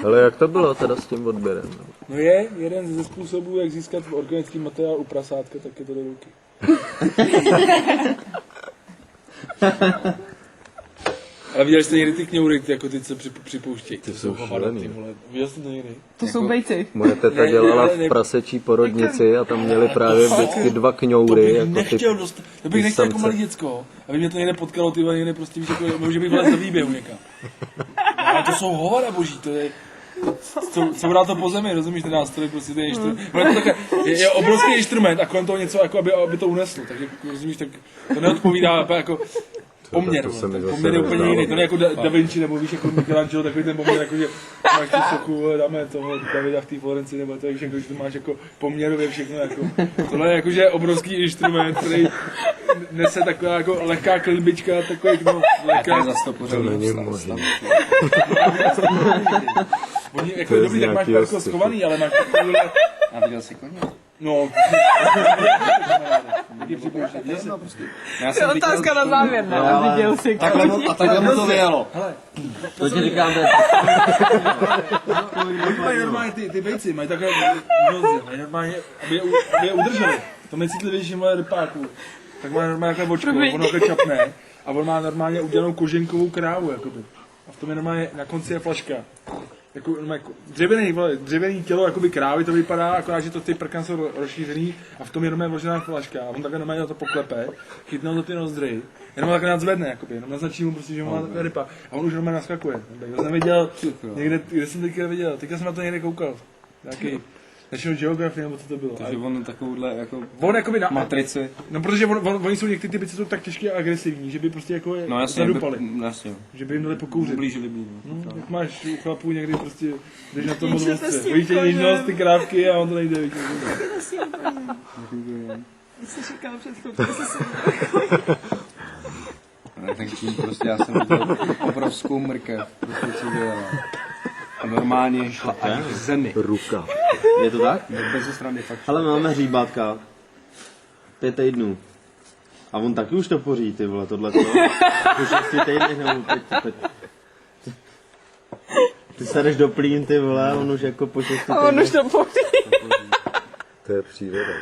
Ale jak to bylo teda s tím odběrem? No je jeden ze způsobů, jak získat organický materiál u prasátka, tak je to do ruky. Ale viděli jste někdy ty kňoury, jako ty, co připouštějí? Ty jsou šílený. Viděl jste to někdy? To jsou vejci. Moje teta dělala v prasečí porodnici a tam měli právě vždycky dva kňoury. To bych nechtěl jako malý děcko, aby mě to někde potkalo, ty někde prostě víš, jako, že bych vylez do výběhu někam. Ale to jsou hovada boží, to je... Co vrát to po zemi, rozumíš, ten nástroj, prostě ten instrument. Je obrovský instrument a kolem toho něco, jako aby to uneslo, takže rozumíš, tak to neodpovídá jako poměr, ten poměr je úplně jiný, to ne jako Da Vinci, nebo víš, jako Michelangelo, takový ten poměr, jako že máš tu sochu, dáme toho Davida v té Florenci, nebo to, víš, jako, že to máš jako poměrově všechno, jako. Tohle je jakože obrovský instrument, který nese taková jako lehká klinbička, takový, no, lehká. To není možné. Oni jako dobrý, tak máš jako schovaný, ale máš takovýhle... A viděl jsi koně? No. To je otázka na závěr, ne? Viděl jsi koně. A takhle mu to vyjelo. Hele, To ti říkám, oni mají normálně ty vejci, mají takové noze, mají normálně, aby je udrželi. To nejcitlivější moje rypáků. Tak má normálně takové očko, ono takhle čapne a on má normálně udělanou koženkovou krávu, jakoby. A v tom je normálně, na konci je flaška. Jako dřevěný tělo jakoby krávy to vypadá, akorát, že to ty prkna jsou rozšířený a v tom je normálně vložená flaška a on takhle normálně na to poklepe, chytnou to ty nozdry, jenom takhle nadzvedne, jakoby, jenom naznačí mu prostě, že má takové rypa a on už normálně naskakuje. Já jsem viděl, někde, kde jsem teďka viděl, teďka jsem na to někde koukal, nějaký National Geography, nebo co to bylo. Takže on takovouhle jako on jakoby na matrici. No protože oni jsou některé ty věci jsou tak těžké a agresivní, že by prostě jako je zadupali. Jasně. Že by jim dali pokouřit. Ublížili by. No, jak máš u chlapů někdy prostě, jdeš na to moc vlastně. Bojíš tě něžnost, ty krávky a on to nejde. Jak jsi říkal před chvilkou, že jsi Tak tím prostě já jsem viděl obrovskou mrkev, prostě co dělala. A normálně šla ani v zemi. Ruka. Je to tak? Bez ze strany fakt. Ale máme hříbátka. 5 týdnů. A on taky už to poří, ty vole, tohleto. Už 6 týdnech nebo 5. Ty se jdeš do plín, ty vole, on už jako po 6 týdnech. on už to poví. To je příroda.